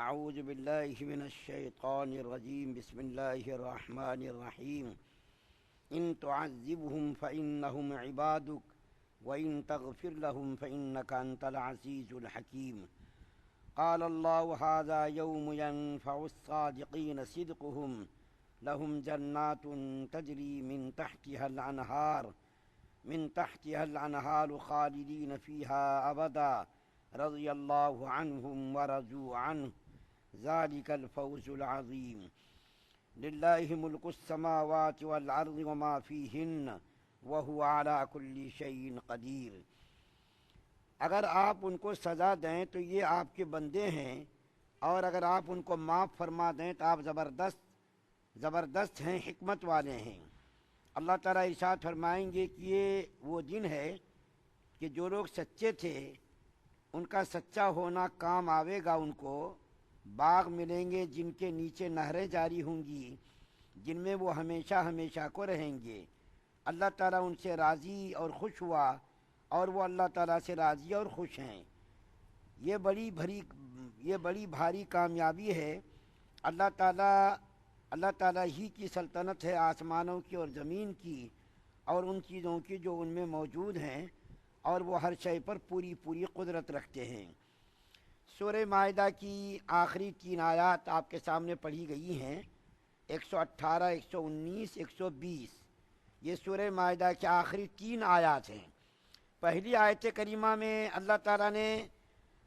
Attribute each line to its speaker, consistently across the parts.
Speaker 1: أعوذ بالله من الشيطان الرجيم بسم الله الرحمن الرحيم إن تعذبهم فإنهم عبادك وإن تغفر لهم فإنك أنت العزيز الحكيم قال الله هذا يوم ينفع الصادقين صدقهم لهم جنات تجري من تحتها الأنهار خالدين فيها أبدا رضي الله عنهم ورضوا عنه ذلك الفوز العظيم لله ملك السماوات والأرض وما فيهن وهو على كل شيء قدیر۔ اگر آپ ان کو سزا دیں تو یہ آپ کے بندے ہیں، اور اگر آپ ان کو معاف فرما دیں تو آپ زبردست ہیں، حکمت والے ہیں۔ اللہ تعالیٰ ارشاد فرمائیں گے کہ یہ وہ دن ہے کہ جو لوگ سچے تھے ان کا سچا ہونا کام آوے گا، ان کو باغ ملیں گے جن کے نیچے نہریں جاری ہوں گی، جن میں وہ ہمیشہ ہمیشہ کو رہیں گے۔ اللہ تعالیٰ ان سے راضی اور خوش ہوا، اور وہ اللہ تعالیٰ سے راضی اور خوش ہیں۔ یہ بڑی بھاری کامیابی ہے۔ اللہ تعالیٰ ہی کی سلطنت ہے، آسمانوں کی اور زمین کی اور ان چیزوں کی جو ان میں موجود ہیں، اور وہ ہر شے پر پوری قدرت رکھتے ہیں۔ سورہ مائدہ کی آخری 3 آیات آپ کے سامنے پڑھی گئی ہیں، 118، 119، 120۔ یہ سورہ مائدہ کی آخری 3 آیات ہیں۔ پہلی آیت کریمہ میں اللہ تعالیٰ نے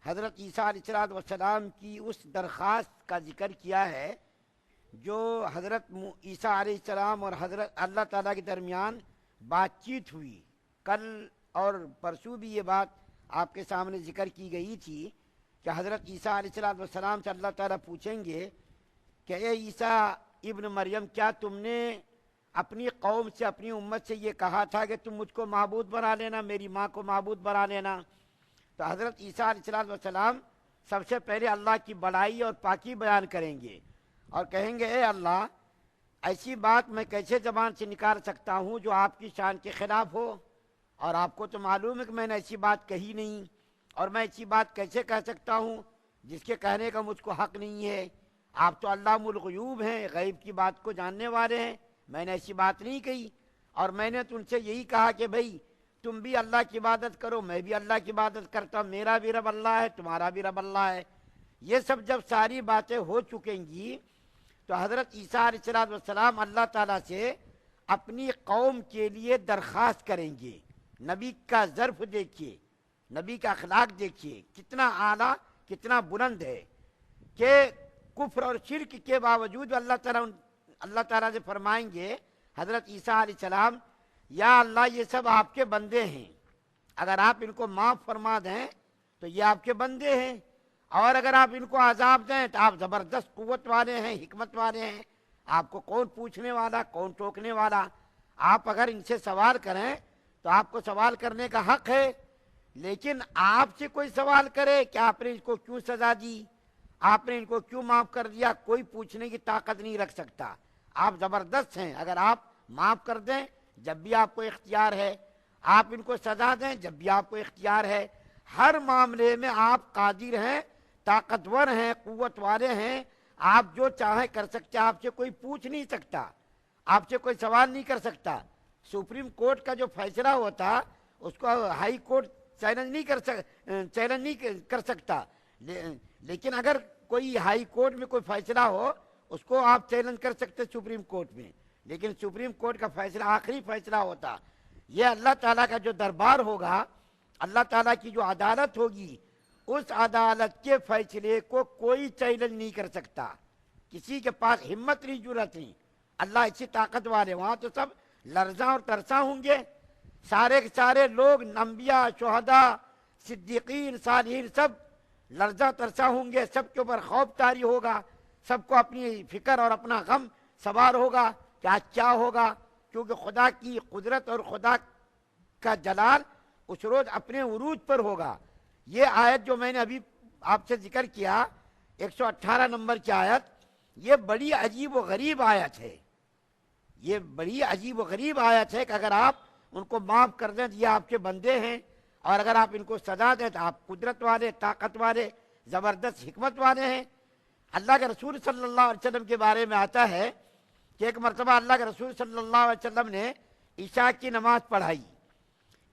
Speaker 1: حضرت عیسیٰ علیہ السلام کی اس درخواست کا ذکر کیا ہے جو حضرت عیسیٰ علیہ السلام اور حضرت اللہ تعالیٰ کے درمیان بات چیت ہوئی۔ کل اور پرسوں بھی یہ بات آپ کے سامنے ذکر کی گئی تھی کہ حضرت عیسیٰ علیہ السلام سے اللہ تعالیٰ پوچھیں گے کہ اے عیسیٰ ابن مریم، کیا تم نے اپنی قوم سے، اپنی امت سے یہ کہا تھا کہ تم مجھ کو معبود بنا لینا، میری ماں کو معبود بنا لینا؟ تو حضرت عیسیٰ علیہ السلام سب سے پہلے اللہ کی بڑائی اور پاکی بیان کریں گے اور کہیں گے اے اللہ، ایسی بات میں کیسے زبان سے نکال سکتا ہوں جو آپ کی شان کے خلاف ہو؟ اور آپ کو تو معلوم ہے کہ میں نے ایسی بات کہی نہیں، اور میں ایسی بات کیسے کہہ سکتا ہوں جس کے کہنے کا مجھ کو حق نہیں ہے؟ آپ تو علام الغیوب ہیں، غیب کی بات کو جاننے والے ہیں، میں نے ایسی بات نہیں کہی۔ اور میں نے تو ان سے یہی کہا کہ بھئی تم بھی اللہ کی عبادت کرو، میں بھی اللہ کی عبادت کرتا ہوں، میرا بھی رب اللہ ہے، تمہارا بھی رب اللہ ہے۔ یہ سب جب ساری باتیں ہو چکیں گی تو حضرت عیسیٰ علیہ السلام اللہ تعالیٰ سے اپنی قوم کے لیے درخواست کریں گے۔ نبی کا ظرف دیکھیے، نبی کا اخلاق دیکھیے، کتنا اعلیٰ، کتنا بلند ہے کہ کفر اور شرک کے باوجود اللہ تعالیٰ سے فرمائیں گے حضرت عیسیٰ علیہ السلام، یا اللہ یہ سب آپ کے بندے ہیں، اگر آپ ان کو معاف فرما دیں تو یہ آپ کے بندے ہیں، اور اگر آپ ان کو عذاب دیں تو آپ زبردست قوت والے ہیں، حکمت والے ہیں، آپ کو کون پوچھنے والا، کون ٹوکنے والا؟ آپ اگر ان سے سوال کریں تو آپ کو سوال کرنے کا حق ہے، لیکن آپ سے کوئی سوال کرے کہ آپ نے ان کو کیوں سزا دی، آپ نے ان کو کیوں معاف کر دیا، کوئی پوچھنے کی طاقت نہیں رکھ سکتا۔ آپ زبردست ہیں، اگر آپ معاف کر دیں جب بھی آپ کو اختیار ہے، آپ ان کو سزا دیں جب بھی آپ کو اختیار ہے، ہر معاملے میں آپ قادر ہیں، طاقتور ہیں، قوت والے ہیں، آپ جو چاہیں کر سکتے، آپ سے کوئی پوچھ نہیں سکتا، آپ سے کوئی سوال نہیں کر سکتا۔ سپریم کورٹ کا جو فیصلہ ہوتا اس کو ہائی کورٹ چیلنج نہیں کر سکتا، لیکن اگر کوئی ہائی کورٹ میں کوئی فیصلہ ہو اس کو آپ چیلنج کر سکتے سپریم کورٹ میں، لیکن سپریم کورٹ کا فیصلہ آخری فیصلہ ہوتا۔ یہ اللہ تعالیٰ کا جو دربار ہوگا، اللہ تعالیٰ کی جو عدالت ہوگی، اس عدالت کے فیصلے کو کوئی چیلنج نہیں کر سکتا، کسی کے پاس ہمت نہیں، جرأت نہیں۔ اللہ ایسی طاقت والے، وہاں تو سب لرزاں اور ترساں ہوں گے، سارے کے سارے لوگ، انبیاء، شہداء، صدیقین، صالحین، سب لرزاں ترساں ہوں گے، سب کے اوپر خوف طاری ہوگا، سب کو اپنی فکر اور اپنا غم سوار ہوگا کہ آج کیا ہوگا، کیونکہ خدا کی قدرت اور خدا کا جلال اس روز اپنے عروج پر ہوگا۔ یہ آیت جو میں نے ابھی آپ سے ذکر کیا، 118 نمبر کی آیت، یہ بڑی عجیب و غریب آیت ہے، یہ بڑی عجیب و غریب آیت ہے کہ اگر آپ ان کو معاف کر دیں تو یہ آپ کے بندے ہیں، اور اگر آپ ان کو سزا دیں تو آپ قدرت والے، طاقت والے، زبردست حکمت والے ہیں۔ اللہ کے رسول صلی اللہ علیہ وسلم کے بارے میں آتا ہے کہ ایک مرتبہ اللہ کے رسول صلی اللہ علیہ وسلم نے عشاء کی نماز پڑھائی.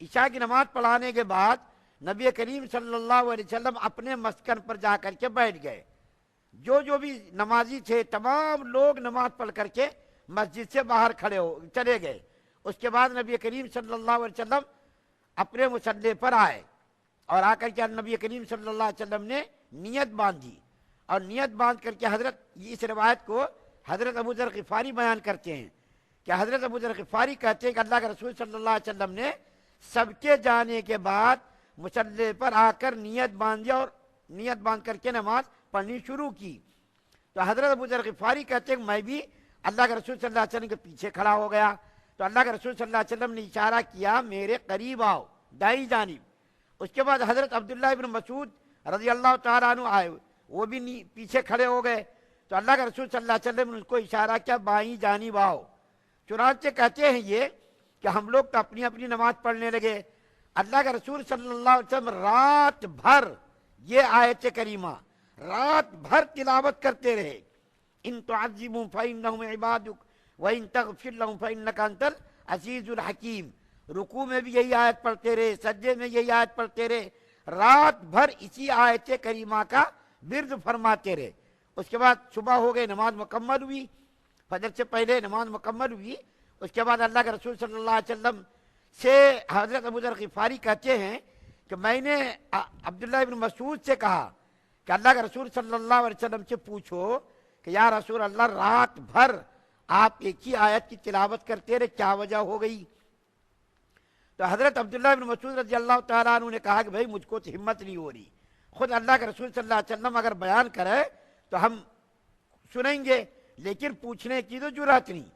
Speaker 1: عشاء کی نماز پڑھانے کے بعد نبی کریم صلی اللہ علیہ وسلم اپنے مسکن پر جا کر کے بیٹھ گئے. جو بھی نمازی تھے تمام لوگ نماز پڑھ کر کے مسجد سے باہر چلے گئے. اس کے بعد نبی کریم صلی اللہ علیہ وسلم اپنے مصلی پر آئے اور آ کر کے نبی کریم صلی اللہ علیہ وسلم نے نیت باندھی. اور نیت باندھ کر کے اس روایت کو حضرت ابو ذر غفاری بیان کرتے ہیں کہ حضرت ابو ذر غفاری کہتے ہیں کہ اللہ کے رسول صلی اللہ علیہ وسلم نے سب کے جانے کے بعد مصلی پر آ کر نیت باندھی اور نیت باندھ کر کے نماز پڑھنی شروع کی. تو حضرت ابو ذر غفاری کہتے ہیں کہ میں بھی اللہ کے رسول صلی اللہ علیہ وسلم کے پیچھے کھڑا ہو گیا. تو اللہ کے رسول صلی اللہ علیہ وسلم نے اشارہ کیا میرے قریب آؤ دائیں جانب. اس کے بعد حضرت عبداللہ ابن مسعود رضی اللہ تعالیٰ عنہ آئے, وہ بھی پیچھے کھڑے ہو گئے. تو اللہ کے رسول صلی اللہ علیہ وسلم نے ان کو اشارہ کیا بائیں جانب آؤ. چنانچہ کہتے ہیں یہ کہ ہم لوگ تو اپنی اپنی نماز پڑھنے لگے. اللہ کے رسول صلی اللہ علیہ وسلم رات بھر یہ آیت کریمہ رات بھر تلاوت کرتے رہے. ان تعذبهم فإنهم عبادك وإن تغفر لهم فإنك أنت العزيز الحكيم. رکوع میں بھی یہی آیت پڑھتے رہے, سجدے میں یہی آیت پڑھتے رہے, رات بھر اسی آیت کریمہ کا ورد فرماتے رہے. اس کے بعد صبح ہو گئے, نماز مکمل ہوئی, فجر سے پہلے نماز مکمل ہوئی. اس کے بعد اللہ کے رسول صلی اللہ علیہ وسلم سے حضرت ابو ذر غفاری کہتے ہیں کہ میں نے عبداللہ ابن مسعود سے کہا کہ اللہ کے رسول صلی اللہ علیہ وسلم سے پوچھو کہ یا رسول اللہ رات بھر آپ ایک ہی آیت کی تلاوت کرتے رہے, کیا وجہ ہو گئی؟ تو حضرت عبداللہ ابن مسعود رضی اللہ تعالیٰ عنہ نے کہا کہ بھائی مجھ کو تو ہمت نہیں ہو رہی, خود اللہ کے رسول صلی اللہ علیہ وسلم اگر بیان کرے تو ہم سنیں گے لیکن پوچھنے کی تو جرات نہیں.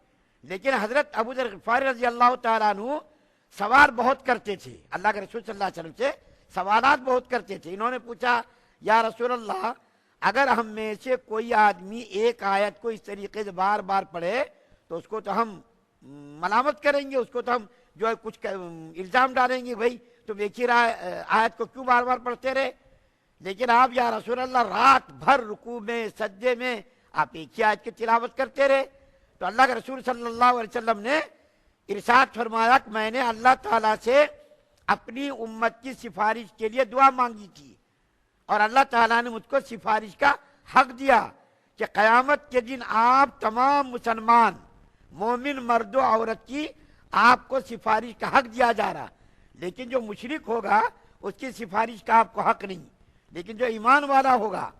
Speaker 1: لیکن حضرت ابو ذر غفاری رضی اللہ تعالیٰ عنہ سوال بہت کرتے تھے, اللہ کے رسول صلی اللہ علیہ وسلم سے سوالات بہت کرتے تھے. انہوں نے پوچھا یا رسول اللہ اگر ہم میں سے کوئی آدمی ایک آیت کو اس طریقے سے بار بار پڑھے تو اس کو تو ہم ملامت کریں گے, اس کو تو ہم جو ہے کچھ الزام ڈالیں گے, بھائی تم ایک ہی آیت کو کیوں بار بار پڑھتے رہے. لیکن آپ یا رسول اللہ رات بھر رکوع میں سجدے میں آپ ایک ہی آیت کی تلاوت کرتے رہے. تو اللہ کے رسول صلی اللہ علیہ وسلم نے ارشاد فرمایا کہ میں نے اللہ تعالیٰ سے اپنی امت کی سفارش کے لیے دعا مانگی تھی اور اللہ تعالیٰ نے مجھ کو سفارش کا حق دیا کہ قیامت کے دن آپ تمام مسلمان مومن مرد و عورت کی آپ کو سفارش کا حق دیا جا رہا, لیکن جو مشرک ہوگا اس کی سفارش کا آپ کو حق نہیں. لیکن جو ایمان والا ہوگا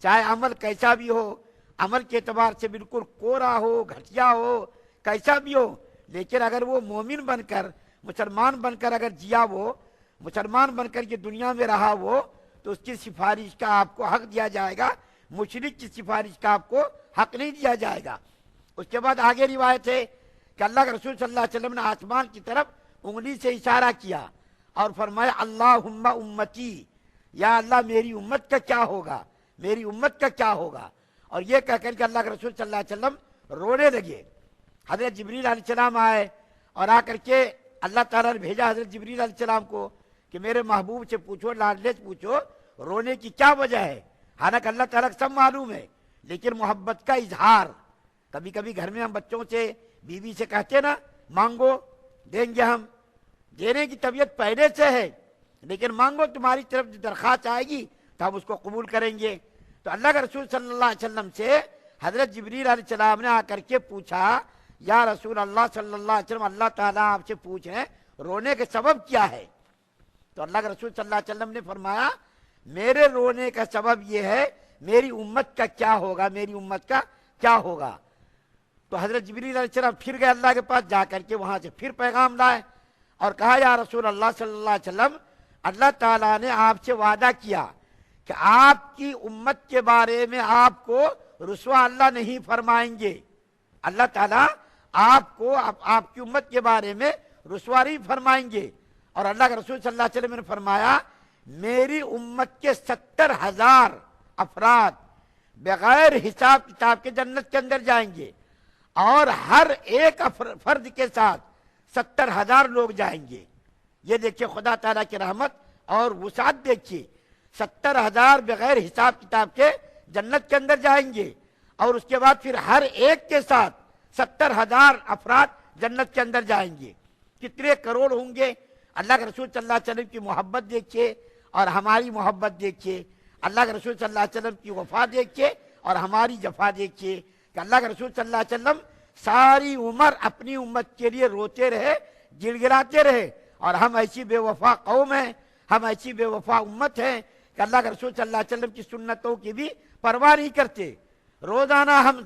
Speaker 1: چاہے عمل کیسا بھی ہو, عمل کے اعتبار سے بالکل کوڑا ہو, گھٹیا ہو, کیسا بھی ہو, لیکن اگر وہ مومن بن کر مسلمان بن کر اگر جیا, وہ مسلمان بن کر کے دنیا میں رہا وہ, تو اس کی سفارش کا آپ کو حق دیا جائے گا, مشرک کی سفارش کا آپ کو حق نہیں دیا جائے گا. اس کے بعد آگے روایت ہے کہ اللہ کے رسول صلی اللہ علیہ وسلم نے آسمان کی طرف انگلی سے اشارہ کیا اور فرمایا اللہم امتی, یا اللہ میری امت کا کیا ہوگا, میری امت کا کیا ہوگا. اور یہ کہہ کر کہ اللہ کے رسول صلی اللہ علیہ وسلم رونے لگے. حضرت جبریل علیہ السلام آئے اور آ کر کے اللہ تعالیٰ نے بھیجا حضرت جبریل علیہ السلام کو کہ میرے محبوب سے پوچھو, لاڈلے سے پوچھو رونے کی کیا وجہ ہے. حالانکہ اللہ تعالیٰ کو سب معلوم ہے, لیکن محبت کا اظہار. کبھی کبھی گھر میں ہم بچوں سے بیوی سے کہتے نا مانگو دیں گے, ہم دینے کی طبیعت پہلے سے ہے, لیکن مانگو تمہاری طرف جو درخواست آئے گی تو ہم اس کو قبول کریں گے. تو اللہ کے رسول صلی اللہ علیہ وسلم سے حضرت جبریل علیہ السلام نے آ کر کے پوچھا یا رسول اللہ صلی اللہ علیہ وسلم اللہ تعالیٰ آپ سے پوچھ رہے ہیں رونے کے سبب کیا ہے. تو اللہ کے رسول صلی اللہ علیہ وسلم نے فرمایا میرے رونے کا سبب یہ ہے میری امت کا کیا ہوگا, میری امت کا کیا ہوگا. تو حضرت جبریل علیہ السلام پھر گئے اللہ کے پاس, جا کر کے وہاں سے پھر پیغام لائے اور کہا یا رسول اللہ صلی اللہ علیہ وسلم اللہ تعالیٰ نے آپ سے وعدہ کیا کہ آپ کی امت کے بارے میں آپ کو رسوا اللہ نہیں فرمائیں گے. اللہ تعالیٰ آپ کو آپ کی امت کے بارے میں رسوا نہیں فرمائیں گے. اور اللہ کے رسول صلی اللہ علیہ وسلم نے فرمایا میری امت کے 70,000 افراد بغیر حساب کتاب کے جنت کے اندر جائیں گے, اور ہر ایک فرد کے ساتھ 70,000 لوگ جائیں گے. یہ دیکھیے خدا تعالیٰ کی رحمت اور وسعت دیکھیے, 70,000 بغیر حساب کتاب کے جنت کے اندر جائیں گے، اور اس کے بعد پھر ہر ایک کے ساتھ 70,000 افراد جنت کے اندر جائیں گے۔ کتنے کروڑ ہوں گے؟ اللہ کے رسول صلی اللہ علیہ وسلم کی محبت دیکھیے اور ہماری محبت دیکھیے، اللہ کے رسول صلی اللہ علیہ وسلم کی وفا دیکھیے اور ہماری جفا دیکھیے کہ اللہ کے رسول صلی اللہ علیہ وسلم ساری عمر اپنی امت کے لیے روتے رہے، گڑ گڑاتے رہے، اور ہم ایسی بے وفا قوم ہیں، ہم ایسی بے وفا امت ہیں کہ اللہ کے رسول صلی اللہ علیہ وسلم کی سنتوں کی بھی پرواہ نہیں کرتے۔ روزانہ ہم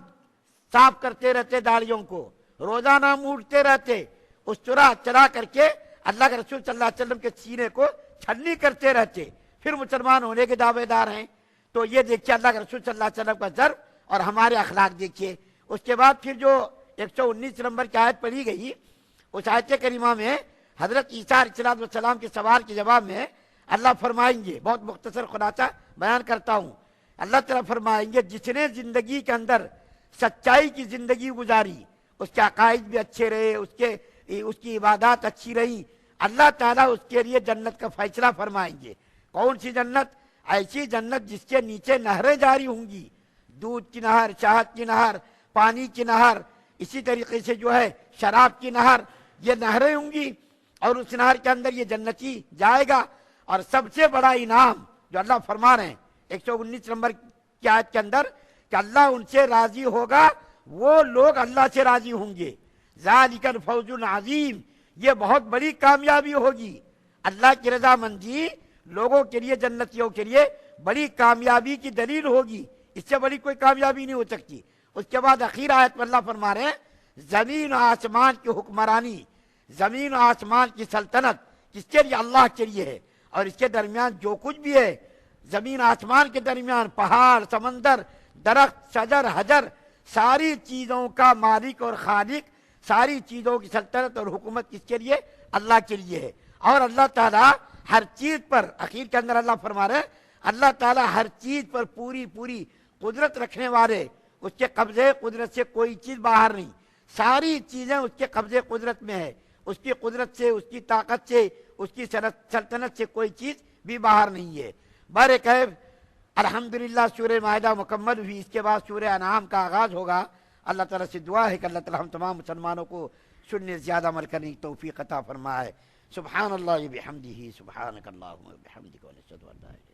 Speaker 1: صاف کرتے رہتے داڑھیوں کو، روزانہ ہم اٹھتے رہتے، اس چرا کر کے اللہ کے رسول صلی اللہ علیہ وسلم کے سینے کو چھلنی کرتے رہتے، پھر مسلمان ہونے کے دعوے دار ہیں۔ تو یہ دیکھیے اللہ کے رسول صلی اللہ علیہ وسلم کا ضرب اور ہمارے اخلاق دیکھیے۔ اس کے بعد پھر جو 119 نمبر کی آیت پڑھی گئی، اس آیت کریمہ میں حضرت عیسیٰ علیہ السلام کے سوال کے جواب میں اللہ فرمائیں گے، بہت مختصر خلاصہ بیان کرتا ہوں، اللہ تعالیٰ فرمائیں گے جس نے زندگی کے اندر سچائی کی زندگی گزاری، اس کے عقائد بھی اچھے رہے، اس کی عبادات اچھی رہی، اللہ تعالیٰ اس کے لیے جنت کا فیصلہ فرمائیں گے۔ کون سی جنت؟ ایسی جنت جس کے نیچے نہریں جاری ہوں گی، دودھ کی نہر، شہد کی نہر، پانی کی نہر، اسی طریقے سے جو ہے شراب کی نہر، یہ نہریں ہوں گی، اور اس نہر کے اندر یہ جنتی جائے گا۔ اور سب سے بڑا انعام جو اللہ فرما رہے ہیں 119 نمبر کی آیت کے اندر کہ اللہ ان سے راضی ہوگا، وہ لوگ اللہ سے راضی ہوں گے۔ ذالک الفوز العظیم، یہ بہت بڑی کامیابی ہوگی۔ اللہ کی رضامندی لوگوں کے لیے، جنتیوں کے لیے بڑی کامیابی کی دلیل ہوگی، اس سے بڑی کوئی کامیابی نہیں ہو سکتی۔ اس کے بعد اخیر آیت میں اللہ فرما رہے ہیں زمین و آسمان کی حکمرانی، زمین و آسمان کی سلطنت کس کے لیے؟ اللہ کے لیے ہے، اور اس کے درمیان جو کچھ بھی ہے، زمین آسمان کے درمیان پہاڑ، سمندر، درخت، شجر، حجر، ساری چیزوں کا مالک اور خالق، ساری چیزوں کی سلطنت اور حکومت کس کے لیے؟ اللہ کے لیے ہے۔ اور اللہ تعالیٰ ہر چیز پر، اخیر کے اندر اللہ فرما رہے ہیں اللہ تعالیٰ ہر چیز پر پوری قدرت رکھنے والے، اس کے قبضے قدرت سے کوئی چیز باہر نہیں، ساری چیزیں اس کے قبضے قدرت میں ہے، اس کی قدرت سے، اس کی طاقت سے، اس کی سلطنت سے کوئی چیز بھی باہر نہیں ہے۔ بہرکیف الحمدللہ سورہ مائدہ مکمل ہوئی، اس کے بعد سورہ انعام کا آغاز ہوگا۔ اللہ تعالیٰ سے دعا ہے کہ اللہ تعالیٰ ہم تمام مسلمانوں کو سننے زیادہ عمل کرنے کی توفیق عطا فرمائے۔ سبحان اللہ بحمدہ، سبحانک اللہم وبحمدک، ونشہد ان لا الہ الا انت